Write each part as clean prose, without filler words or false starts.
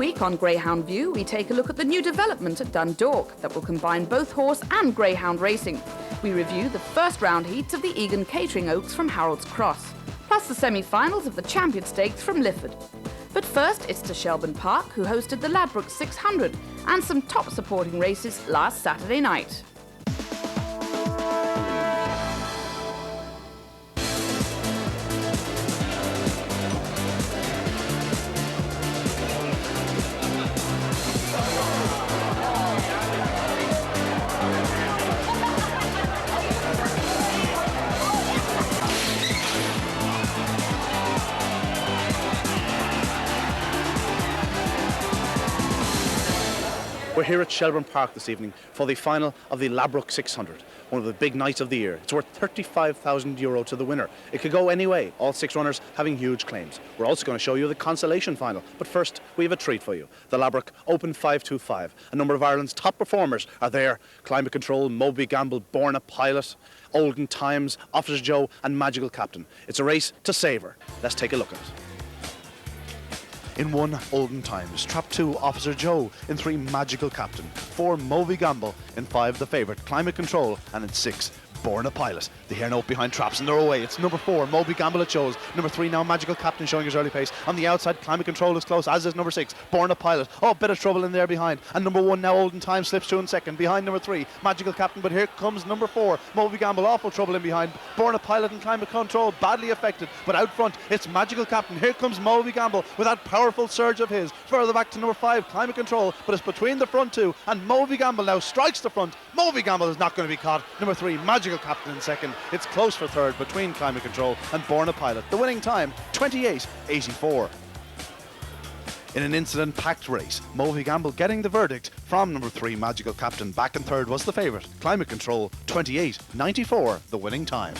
week on Greyhound View, we take a look at the new development at Dundalk that will combine both horse and greyhound racing. We review the first round heats of the Egan Catering Oaks from Harold's Cross, plus the semi-finals of the Champion Stakes from Lifford. But first, it's to Shelbourne Park, who hosted the Ladbrokes 600 and some top supporting races last Saturday night. We're here at Shelbourne Park this evening for the final of the Ladbrokes 600, one of the big nights of the year. It's worth €35,000 to the winner. It could go any way, all 6 runners having huge claims. We're also going to show you the Consolation final, but first we have a treat for you. The Ladbrokes Open 525. A number of Ireland's top performers are there. Climate Control, Moby Gamble, Born a Pilot, Olden Times, Officer Joe and Magical Captain. It's a race to savour. Let's take a look at it. In 1, Olden Times. Trap 2, Officer Joe. In 3, Magical Captain. 4, Moby Gamble. In 5, the favourite, Climate Control. And in 6, Born a Pilot. The hair note behind traps and they're away. It's number 4, Moby Gamble it shows. Number 3 now, Magical Captain showing his early pace. On the outside, Climate Control is close, as is number 6, Born a Pilot. Oh, bit of trouble in there behind. And number 1 now, Olden Time slips 2 in second. Behind number 3, Magical Captain. But here comes number 4, Moby Gamble. Awful trouble in behind. Born a Pilot and Climate Control badly affected. But out front, it's Magical Captain. Here comes Moby Gamble with that powerful surge of his. Further back to number 5, Climate Control. But it's between the front two. And Moby Gamble now strikes the front. Moby Gamble is not going to be caught. Number 3, Magical Captain in second. It's close for third between Climate Control and Born a Pilot. The winning time, 28.84. In an incident-packed race, Moby Gamble getting the verdict from number 3, Magical Captain. Back in third was the favourite, Climate Control, 28.94, the winning time.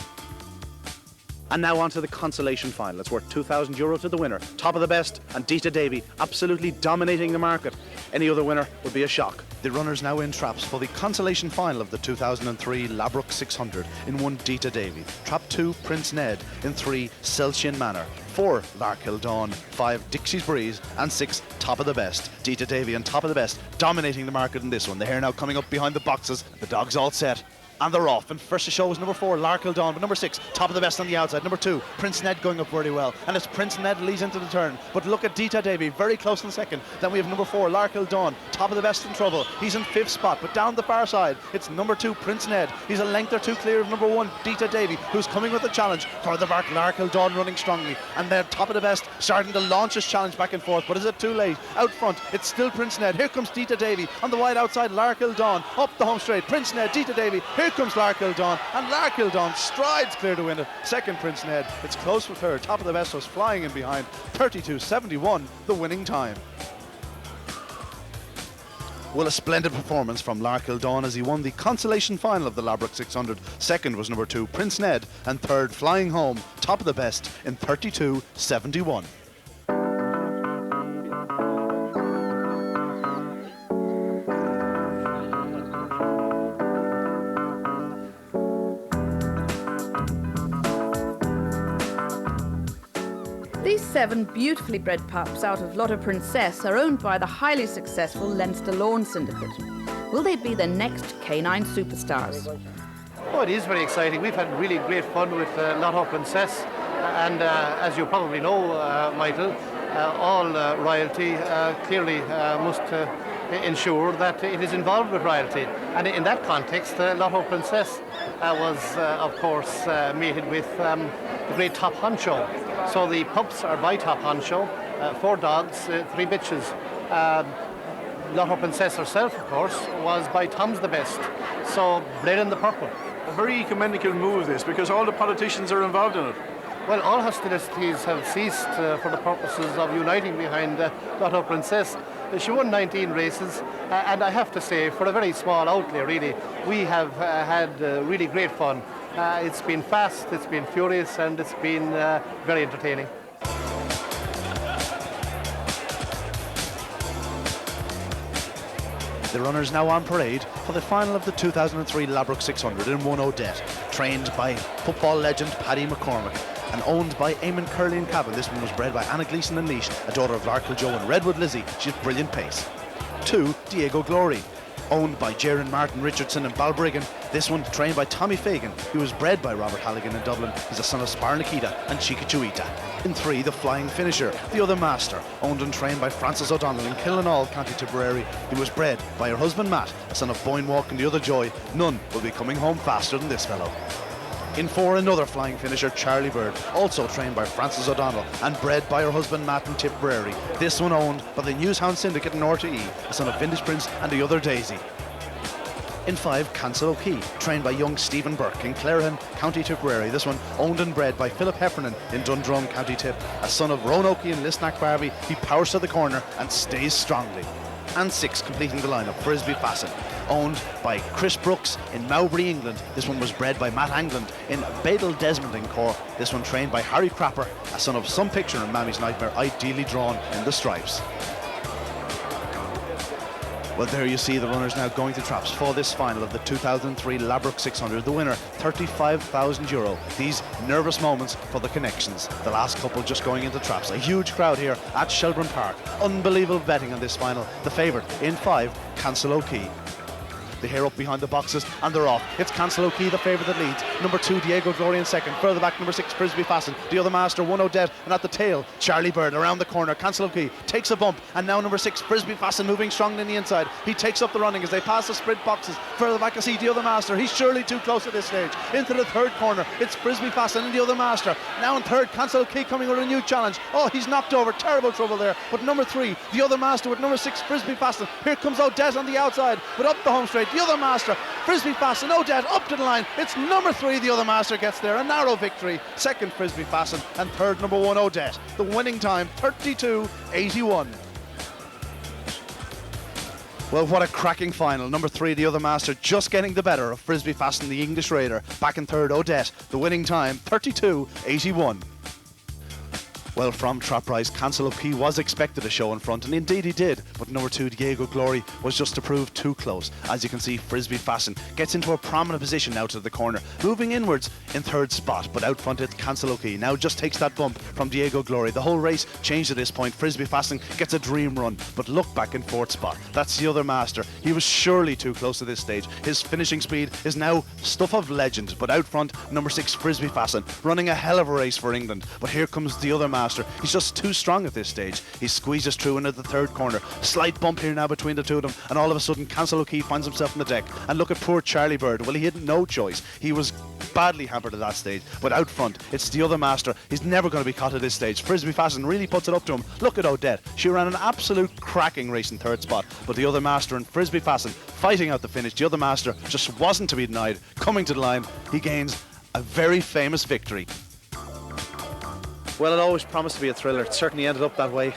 And now on to the Consolation final. It's worth €2,000 to the winner. Top of the best, and Dita Davy absolutely dominating the market. Any other winner would be a shock. The runners now in traps for the Consolation final of the 2003 Ladbrokes 600. In 1, Dita Davy. Trap 2, Prince Ned. In 3, Selchin Manor. 4, Larkhill Dawn. 5, Dixie's Breeze. And 6, Top of the Best. Dita Davy and Top of the Best dominating the market in this one. The hair now coming up behind the boxes. The dog's all set. And they're off. And first to show is number 4, Larkhill Dawn. But number 6, Top of the Best on the outside. Number 2, Prince Ned going up very well. And it's Prince Ned leads into the turn. But look at Dita Davy, very close in second. Then we have number 4, Larkhill Dawn. Top of the Best in trouble. He's in 5th spot. But down the far side, it's number 2, Prince Ned. He's a length or 2 clear of number 1, Dita Davy, who's coming with a challenge. Further back, Larkhill Dawn running strongly. And then Top of the Best starting to launch his challenge back and forth. But is it too late? Out front, it's still Prince Ned. Here comes Dita Davy. On the wide outside, Larkhill Dawn. Up the home straight, Prince Ned, Dita Davy. Here comes Larkhill Dawn. And Larkhill Dawn strides clear to win it. Second, Prince Ned. It's close with her. Top of the Best was flying in behind. 32.71, the winning time. Well, a splendid performance from Larkhill Dawn as he won the Consolation final of the Ladbrokes 600. Second was number 2, Prince Ned. And third, flying home, Top of the Best in 32.71. These 7 beautifully bred pups out of Lotte Princess are owned by the highly successful Leinster Lawn Syndicate. Will they be the next canine superstars? Oh, it is very exciting. We've had really great fun with Lotte Princess, and as you probably know, Michael, all royalty clearly must ensure that it is involved with royalty. And in that context, Lotte Princess was, of course, mated with the great Top Honcho. So the pups are by Top Honcho, 4 dogs, 3 bitches. Lotte Princess herself, of course, was by Tom's the Best, so bred in the purple. A very ecumenical move, this, because all the politicians are involved in it. Well, all hostilities have ceased for the purposes of uniting behind Lotte Princess. She won 19 races, and I have to say, for a very small outlay, really, we have had really great fun. It's been fast, it's been furious, and it's been very entertaining. The runners now on parade for the final of the 2003 Ladbrokes 600 in 1 Odette, trained by football legend Paddy McCormick. and owned by Eamon Curley and Cavan. This one was bred by Anna Gleeson and Leash, a daughter of Larkle Joe and Redwood Lizzie. She has brilliant pace. 2, Diego Glory, owned by Jaron Martin Richardson and Balbriggan. This one trained by Tommy Fagan, who was bred by Robert Halligan in Dublin. He's a son of Spar Nikita and Chica Chuita. In 3, the Flying Finisher, the other master, owned and trained by Francis O'Donnell in Killinall, County Tipperary. He was bred by her husband Matt, a son of Boyne Walk and the other Joy. None will be coming home faster than this fellow. In 4, another Flying Finisher, Charlie Bird, also trained by Francis O'Donnell and bred by her husband Matt in Tipperary. This one owned by the Newshound Syndicate in RTE, a son of Vintage Prince and the other Daisy. In 5, Cancel O'Key, trained by young Stephen Burke in Clarehan, County Tipperary. This one owned and bred by Philip Heffernan in Dundrum, County Tip. A son of Roanoke and Lisnack Barbie, he powers to the corner and stays strongly. And 6, completing the lineup, Frisbee Fasten, owned by Chris Brooks in Mowbray, England. This one was bred by Matt Angland in Badel Desmond in Cork. This one trained by Harry Crapper, a son of Some Picture and Mammy's Nightmare, ideally drawn in the stripes. Well, there you see the runners now going to traps for this final of the 2003 Ladbrokes 600. The winner, €35,000. These nervous moments for the connections. The last couple just going into traps. A huge crowd here at Shelbourne Park. Unbelievable betting on this final. The favourite in 5, Cancel O'Key. The hair up behind the boxes and they're off. It's Cancel O'Key, the favourite that leads. Number 2, Diego Glory in second. Further back, number 6, Frisbee Fasten. The other master, 1 Odette. And at the tail, Charlie Bird around the corner. Cancel O'Key takes a bump. And now number 6, Frisbee Fasten, moving strongly in the inside. He takes up the running as they pass the sprint boxes. Further back, I see the other master. He's surely too close at this stage. Into the third corner, it's Frisbee Fasten and the other master. Now in third, Cancel O'Key coming with a new challenge. Oh, he's knocked over. Terrible trouble there. But number 3, the other master with number 6, Frisbee Fasten. Here comes Odette on the outside. But up the home straight, the other master. Frisbee Fasten, Odette up to the line. It's number 3, the other master gets there. A narrow victory. Second, Frisbee Fasten. And third, number 1, Odette. The winning time, 32.81. Well, what a cracking final. Number 3, the other master, just getting the better of Frisbee Fasten, the English Raider. Back in third, Odette. The winning time, 32.81. Well, from Trap Prize, Cancel O'Key was expected to show in front, and indeed he did, but number 2, Diego Glory, was just to prove too close. As you can see, Frisbee Fasten gets into a prominent position now to the corner, moving inwards in third spot, but out front it's Cancel O'Key. Now just takes that bump from Diego Glory. The whole race changed at this point. Frisbee Fasten gets a dream run, but look back in fourth spot. That's the other master. He was surely too close to this stage. His finishing speed is now stuff of legend, but out front, number 6, Frisbee Fasten, running a hell of a race for England. But here comes the other master. He's just too strong at this stage. He squeezes through into the third corner. Slight bump here now between the two of them, and all of a sudden Cancel O'Key finds himself on the deck. And look at poor Charlie Bird. Well, he had no choice. He was badly hampered at that stage. But out front, it's the other master. He's never going to be caught at this stage. Frisbee Fasten really puts it up to him. Look at Odette. She ran an absolute cracking race in third spot. But the other master and Frisbee Fasten fighting out the finish. The other master just wasn't to be denied. Coming to the line, he gains a very famous victory. Well, it always promised to be a thriller. It certainly ended up that way.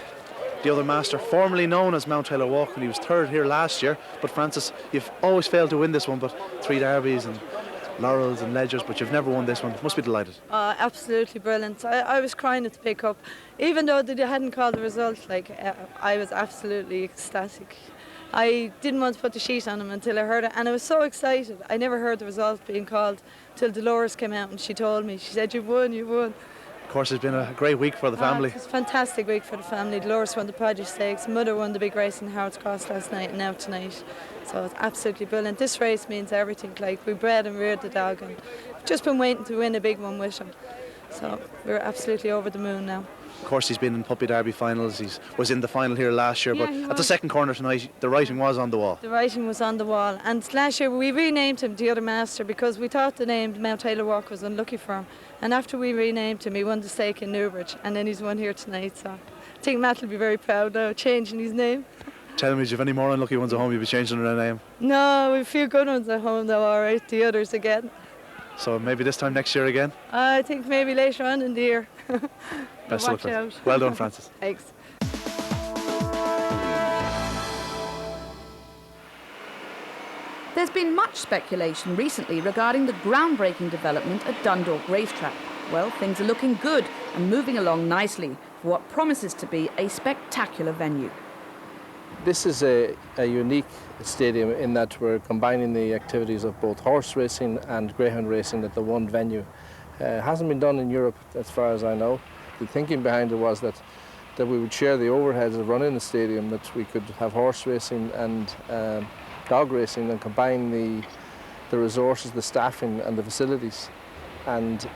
The other master, formerly known as Mount Taylor Walk, and he was third here last year. But Francis, you've always failed to win this one, but 3 derbies and laurels and ledgers, but you've never won this one. Must be delighted. Absolutely brilliant. I was crying at the pick-up. Even though they hadn't called the result, I was absolutely ecstatic. I didn't want to put the sheet on him until I heard it, and I was so excited. I never heard the result being called till Dolores came out and she told me. She said, "You've won, you've won." Of course, it's been a great week for the family. It was a fantastic week for the family. Dolores won the Produce Stakes, Mother won the big race in Howard's Cross last night, and now tonight. So it's absolutely brilliant. This race means everything. We bred and reared the dog, and we've just been waiting to win a big one with him. So we're absolutely over the moon now. Of course, he's been in Puppy Derby finals. He was in the final here last year, Yeah, but he at the was. second corner tonight, the writing was on the wall. The writing was on the wall, and last year we renamed him the other master because we thought the name Mount Taylor Walk was unlucky for him. And after we renamed him, he won the stake in Newbridge, and then he's won here tonight. So I think Matt will be very proud now, changing his name. Tell me, if you have any more unlucky ones at home, you'll be changing their name. No, we have a few good ones at home though, all right, the others again. So maybe this time next year again? I think maybe later on in the year. Best of luck. Watch out. Well done, Francis. Thanks. There's been much speculation recently regarding the groundbreaking development at Dundalk racetrack. Well, things are looking good and moving along nicely for what promises to be a spectacular venue. This is a unique stadium in that we're combining the activities of both horse racing and greyhound racing at the one venue. Hasn't been done in Europe as far as I know. The thinking behind it was that we would share the overheads of running the stadium, that we could have horse racing and dog racing and combine the resources, the staffing and the facilities. And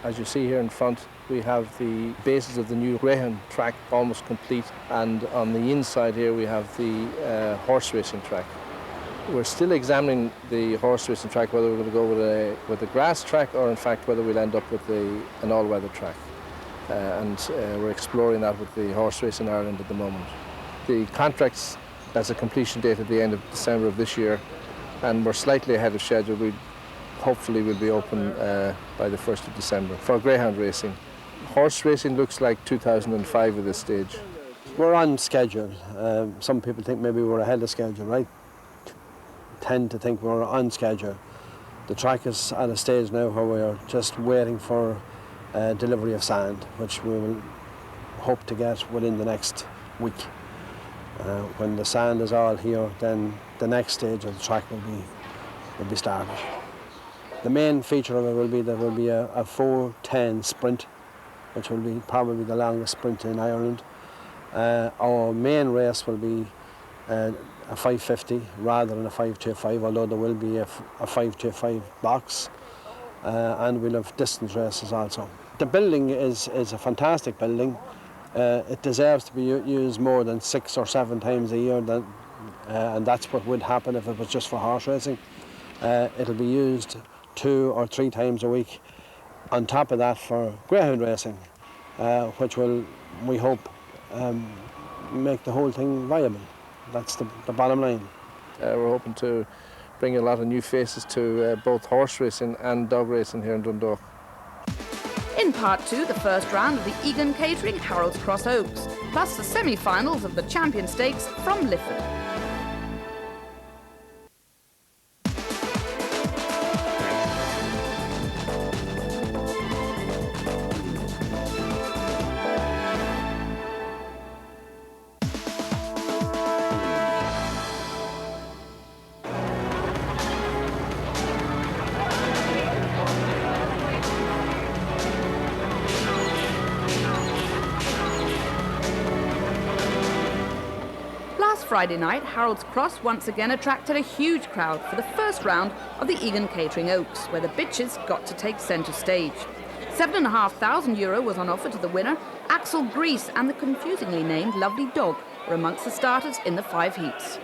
as you see here in front, we have the basis of the new Greyhound track almost complete, and on the inside here we have the horse racing track. We're still examining the horse racing track, whether we're going to go with a grass track or in fact whether we'll end up with an all-weather track. And we're exploring that with the Horse Race in Ireland at the moment. The contract's has a completion date at the end of December of this year, and we're slightly ahead of schedule. We hopefully will be open by the 1st of December for greyhound racing. Horse racing looks like 2005 at this stage. We're on schedule. Some people think maybe we're ahead of schedule, right? Tend to think we're on schedule. The track is at a stage now where we're just waiting for delivery of sand, which we will hope to get within the next week. When the sand is all here, then the next stage of the track will be started. The main feature of it will be there will be a 4:10 sprint, which will be probably the longest sprint in Ireland. Our main race will be a 5:50 rather than a 5:25, although there will be a 5:25 box, and we'll have distance races also. The building is a fantastic building. It deserves to be used more than 6 or 7 times a year, and that's what would happen if it was just for horse racing. It'll be used 2 or 3 times a week. On top of that, for greyhound racing, which will, we hope, make the whole thing viable. That's the bottom line. We're hoping to bring a lot of new faces to both horse racing and dog racing here in Dundalk. In part 2, the first round of the Egan catering Harold's Cross Oaks, plus the semi-finals of the Champion Stakes from Lifford. Friday night, Harold's Cross once again attracted a huge crowd for the first round of the Egan Catering Oaks, where the bitches got to take centre stage. €7,500 was on offer to the winner. Axel Grease and the confusingly named Lovely Dog were amongst the starters in the 5 heats.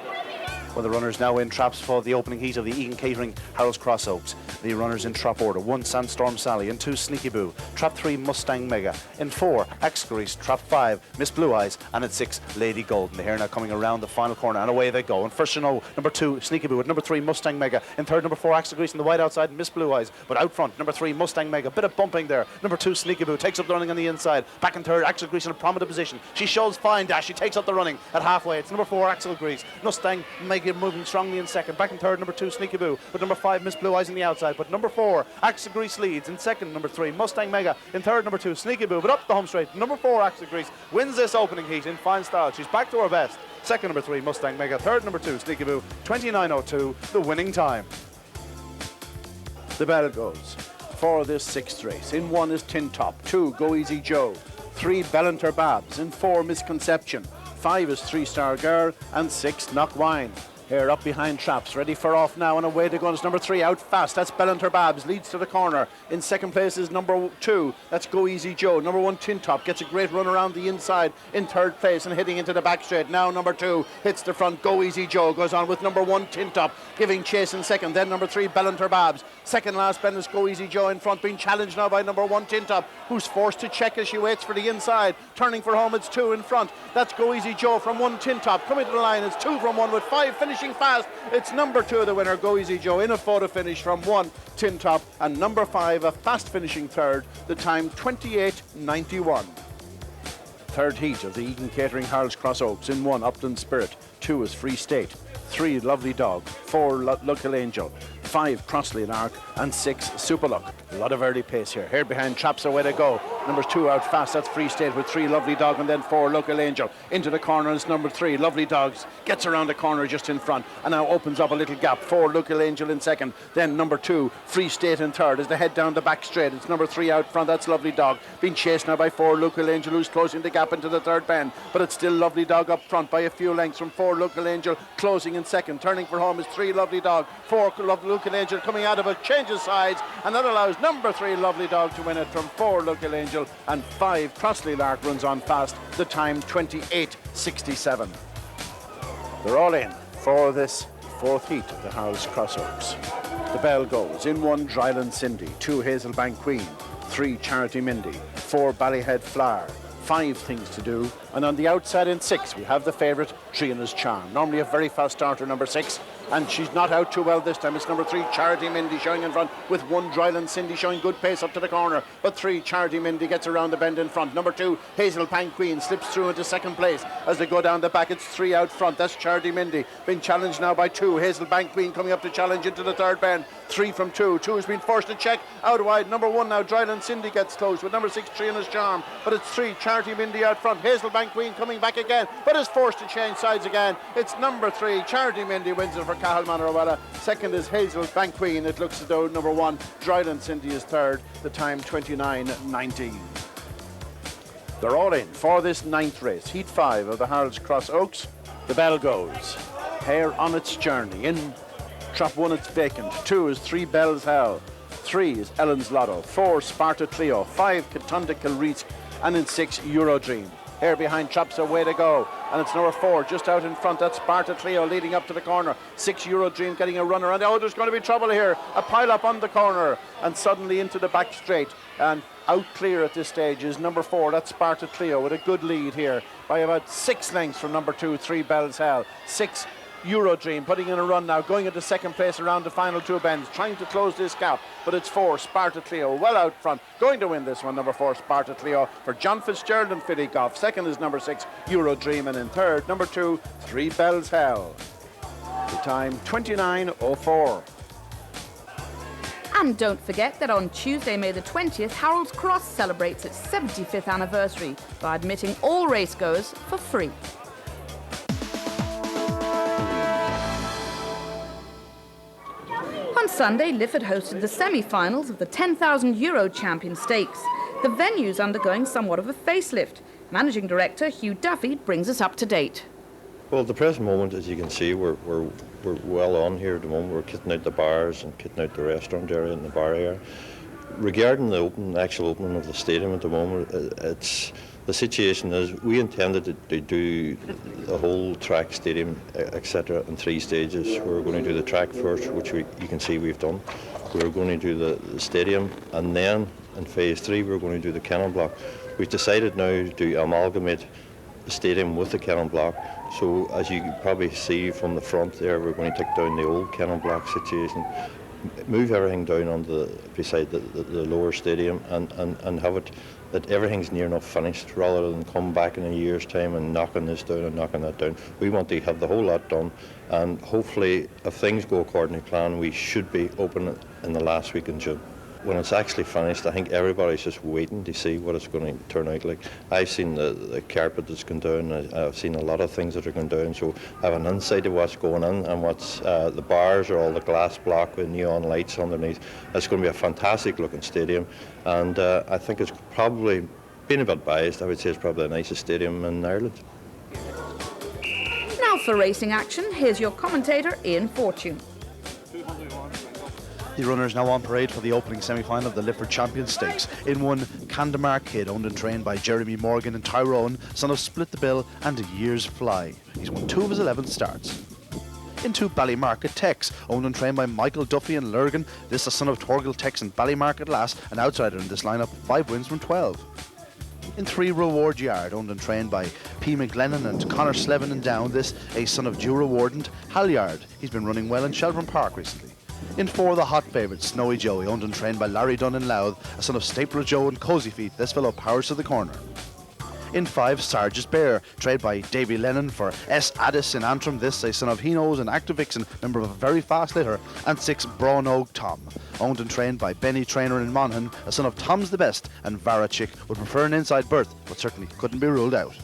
Well, the runners now in traps for the opening heat of the Egan Catering Harold's Cross Oaks. The runners in trap order: 1 Sandstorm Sally, in 2 Sneaky Boo, trap 3 Mustang Mega, in 4 Axe Grease, trap 5 Miss Blue Eyes, and in 6 Lady Golden. The hair now coming around the final corner, and away they go. And first, you know, number 2 Sneaky Boo, at number 3 Mustang Mega, in third number 4 Axe Grease, in the wide outside Miss Blue Eyes, but out front number 3 Mustang Mega, bit of bumping there. Number 2 Sneaky Boo takes up the running on the inside, back in third Axe Grease in a prominent position. She shows fine dash, she takes up the running at halfway. It's number 4 Axel Grease, Mustang Mega moving strongly in second, back in third number 2 Sneaky Boo, with number 5 Miss Blue Eyes in the outside, but number 4 Axel Grease leads. In second number 3 Mustang Mega, in third number 2 Sneaky Boo, but up the home straight number 4 Axel Grease wins this opening heat in fine style. She's back to her best. Second number 3 Mustang Mega, third number 2 Sneaky Boo, 29:02 the winning time. The bell goes for this 6th race. In 1 is Tin Top, 2 Go Easy Joe, 3 Bellanter Babs, in 4 Misconception, 5 is 3 Star Girl, and 6 Knock Wine. Here up behind traps, ready for off now, and away to go. It's number 3 out fast. That's Bellanter Babs, leads to the corner. In second place is number 2. That's Go Easy Joe. Number 1 Tin Top gets a great run around the inside in third place and hitting into the back straight. Now number 2 hits the front. Go Easy Joe goes on with number 1 Tin Top giving chase in second. Then number 3 Bellanter Babs. Second last bend is Go Easy Joe in front, being challenged now by number 1 Tin Top, who's forced to check as she waits for the inside. Turning for home, it's 2 in front. That's Go Easy Joe from 1 Tin Top. Coming to the line, it's 2 from 1 with 5 finishing fast. It's number 2, the winner, Go Easy Joe, in a photo finish from 1 Tin Top, and number 5, a fast finishing third, the time 28:91. Third heat of the Egan Catering Harold's Cross Oaks. In 1 Upton Spirit, 2 is Free State, 3 Lovely Dog, 4 Local Angel, 5 Crossley and Arc, and 6 Super Luck. A lot of early pace here. Here behind traps, away to go. Number 2 out fast, that's Free State with 3 Lovely Dog, and then 4 Local Angel. Into the corner is number 3 Lovely Dogs, gets around the corner just in front and now opens up a little gap. 4 Local Angel in second, then number 2 Free State in third as they head down the back straight. It's number 3 out front, that's Lovely Dog, being chased now by 4 Local Angel, who's closing the gap into the third bend, but it's still Lovely Dog up front by a few lengths from 4 Local Angel, closing in second. Turning for home is 3 Lovely Dog, 4 Local Angel coming out of it, changes sides, and that allows number 3 Lovely Dog to win it from 4 Local Angel, and 5 Crossley Lark runs on fast, the time 28.67. They're all in for this fourth heat of the Harold's Cross Oaks. The bell goes. In 1 Dryland Cindy, 2 Hazelbank Queen, 3 Charity Mindy, 4 Ballyhead Flower, 5 Things to Do, and on the outside in 6 we have the favourite Trina's Charm, normally a very fast starter, number 6, and she's not out too well this time. It's number 3 Charity Mindy showing in front, with 1 Dryland Cindy showing good pace up to the corner, but 3 Charity Mindy gets around the bend in front. Number 2 Hazelbank Queen slips through into second place as they go down the back. It's 3 out front, that's Charity Mindy being challenged now by 2 Hazelbank Queen coming up to challenge into the third bend. 3 from 2 has been forced to check out wide. Number 1 now Dryland Cindy gets close with number 6 Trina's Charm, but it's 3 Charity Mindy out front. Hazelbank Queen coming back again, but is forced to change sides again. It's number 3 Charity Mindy wins it for Cahill Manorwella. Second is Hazelbank Queen. It looks as though number 1 Dryland Cindy is third, the time 29.19. They're all in for this 9th race, heat 5 of the Harold's Cross Oaks. The bell goes. Hare on its journey. In trap 1 it's vacant, 2 is 3 Bells Hell, 3 is Ellen's Lotto, 4 Sparta Trio, 5 Katunda Kilreese, and in 6 Eurodream. Here behind traps a way to go, and it's number 4 just out in front, that's Sparta Trio leading up to the corner. 6 Eurodream getting a runner, and oh, there's going to be trouble here. A pile up on the corner and suddenly into the back straight, and out clear at this stage is number 4, that's Sparta Trio, with a good lead here by about 6 lengths from number 2 3 Bells Hell. 6 Eurodream putting in a run now, going into second place around the final 2 bends, trying to close this gap, but it's 4 Sparta Trio well out front, going to win this one. Number 4 Sparta Trio for John Fitzgerald and Philly Goff. Second is number 6 Eurodream, and in third number 2 3 Bells Hell. The time 29.04. And don't forget that on Tuesday, May the 20th, Harold's Cross celebrates its 75th anniversary by admitting all racegoers for free. On Sunday, Lifford hosted the semi-finals of the €10,000 Champion Stakes. The venue's undergoing somewhat of a facelift. Managing Director Hugh Duffy brings us up to date. Well, at the present moment, as you can see, we're well on here at the moment. We're kitting out the bars and kitting out the restaurant area and the bar area. Regarding the actual opening of the stadium at the moment, the situation is we intended to do the whole track, stadium, etc. in 3 stages. We're going to do the track first, which you can see we've done. We're going to do the stadium, and then in phase 3 we're going to do the cannon block. We've decided now to amalgamate the stadium with the cannon block. So as you can probably see from the front there, we're going to take down the old cannon block situation, move everything down on beside the lower stadium, and have it that everything's near enough finished, rather than come back in a year's time and knocking this down and knocking that down. We want to have the whole lot done, and hopefully, if things go according to plan, we should be open in the last week in June. When it's actually finished, I think everybody's just waiting to see what it's going to turn out like. I've seen the carpet that's gone down, I've seen a lot of things that are going down, so I have an insight of what's going on, and what's the bars are all the glass block with neon lights underneath. It's going to be a fantastic looking stadium, and I think it's probably, being a bit biased, I would say it's probably the nicest stadium in Ireland. Now for racing action, here's your commentator Ian Fortune. The runners now on parade for the opening semi-final of the Lifford Champion Stakes. In 1, Candamar Kid, owned and trained by Jeremy Morgan and Tyrone, son of Split the Bill and Years Fly. He's won 2 of his 11 starts. In 2, Ballymarket Tex, owned and trained by Michael Duffy and Lurgan. This is the son of Torgil Tex and Ballymarket Lass, an outsider in this lineup, 5 wins from 12. In 3, Reward Yard, owned and trained by P. McGlennon and Connor Slevin and Down. This a son of Drew Reward and Halyard. He's been running well in Shelbourne Park recently. In 4, the hot favourite, Snowy Joey, owned and trained by Larry Dunn and Louth, a son of Stapler Joe and Cozy Feet. This fellow powers to the corner. In 5, Sarge's Bear, trained by Davy Lennon for S. Addis in Antrim, this a son of Hino's and Active Vixen, member of a very fast litter. And 6, Bronog Tom, owned and trained by Benny Trainer in Monaghan, a son of Tom's the Best, and Varachik would prefer an inside berth, but certainly couldn't be ruled out.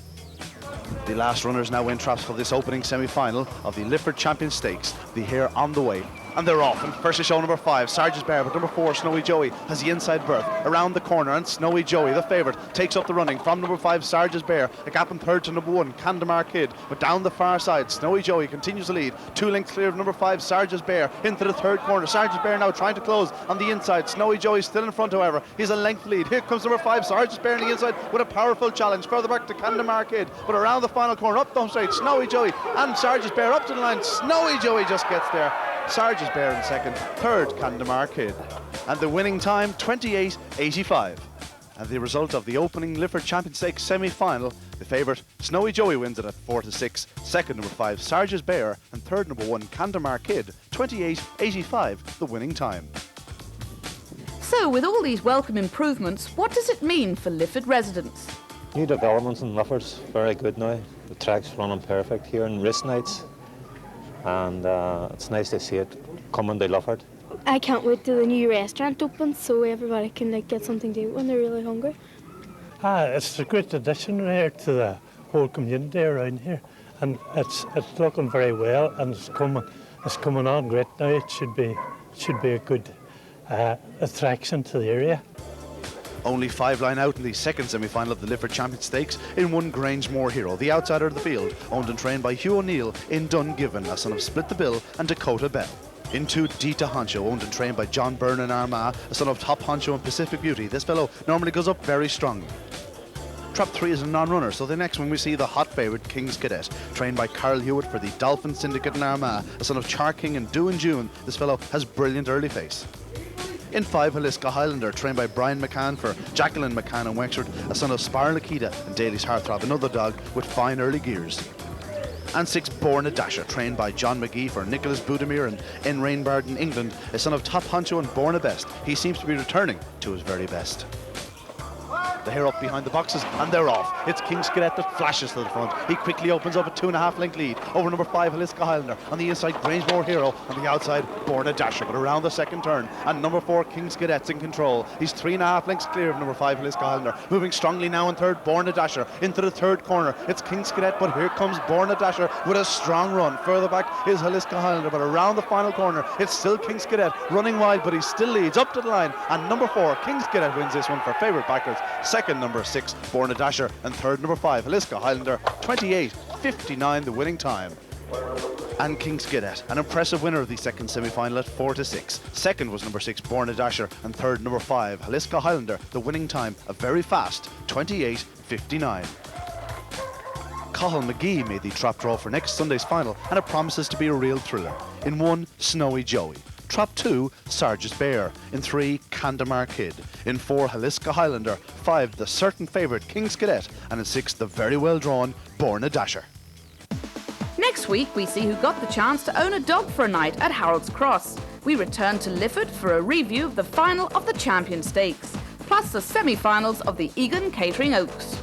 The last runners now win traps for this opening semi-final of the Lifford Champion Stakes. The hare on the way. And they're off. And first is show number 5, Sarge's Bear, but number 4, Snowy Joey, has the inside berth. Around the corner, and Snowy Joey, the favourite, takes up the running from number 5, Sarge's Bear. A gap in third to number 1, Candamar Kid. But down the far side, Snowy Joey continues to lead. 2 lengths clear of number 5, Sarge's Bear, into the third corner. Sarge's Bear now trying to close on the inside. Snowy Joey still in front, however. He's a length lead. Here comes number 5, Sarge's Bear on the inside with a powerful challenge. Further back to Candamar Kid. But around the final corner, up the home straight, Snowy Joey and Sarge's Bear up to the line. Snowy Joey just gets there. Sarge's Bear in second, third Candamar Kid. And the winning time, 28.85. And the result of the opening Lifford Champion Stakes semi-final, the favourite Snowy Joey wins it at 4-6, second number 5 Sarge's Bear, and third number 1 Candamar Kid, 28.85 the winning time. So with all these welcome improvements, what does it mean for Lifford residents? New developments in Lifford's very good now. The track's running perfect here in race nights, and it's nice to see it coming to Lifford. I can't wait till the new restaurant opens so everybody can get something to eat when they're really hungry. It's a great addition here to the whole community around here, and it's looking very well, and it's coming on great now. It should be a good attraction to the area. Only 5 line out in the second semi-final of the Lifford Champion Stakes in 1 Grangemore Hero, the outsider of the field, owned and trained by Hugh O'Neill in Dungiven, a son of Split the Bill and Dakota Bell. In 2, Dita Honcho, owned and trained by John Byrne in Armagh, a son of Top Honcho and Pacific Beauty. This fellow normally goes up very strongly. Trap 3 is a non-runner, so the next one we see the hot favourite King's Cadet, trained by Carl Hewitt for the Dolphin Syndicate in Armagh, a son of Char King and Do and June. This fellow has brilliant early pace. In 5, Haliska Highlander, trained by Brian McCann for Jacqueline McCann and Wexford, a son of Spar Lakita and Daly's Heartthrob, another dog with fine early gears. And 6, Borna Dasher, trained by John McGee for Nicholas Budimir and N. Rainbard in England, a son of Top Honcho and Borna Best. He seems to be returning to his very best. The hare up behind the boxes, and they're off. It's King's Cadet that flashes to the front. He quickly opens up a 2.5 length lead over number 5, Haliska Highlander. On the inside, Grangemore Hero. On the outside, Borna Dasher. But around the second turn, and number 4, King's Cadet's in control. He's 3.5 lengths clear of number 5, Haliska Highlander. Moving strongly now in third, Borna Dasher. Into the third corner, it's King's Cadet, but here comes Borna Dasher with a strong run. Further back is Haliska Highlander, but around the final corner, it's still King's Cadet running wide, but he still leads up to the line. And number 4, King's Cadet wins this one for favourite backers. Second, number 6, Borna Dasher, and third, number 5, Haliska Highlander, 28.59 the winning time. And King's Cadet, an impressive winner of the second semi-final at 4-6. Second was number 6, Borna Dasher, and third, number 5, Haliska Highlander, the winning time, a very fast 28.59. Cathal McGee made the trap draw for next Sunday's final, and it promises to be a real thriller. In 1, Snowy Joey. Trap 2, Sarge's Bear. In 3, Candamar Kid. In 4, Haliska Highlander. 5, the certain favourite King's Cadet. And in 6, the very well drawn Borna Dasher. Next week, we see who got the chance to own a dog for a night at Harold's Cross. We return to Lifford for a review of the final of the Champion Stakes, plus the semi-finals of the Egan Catering Oaks.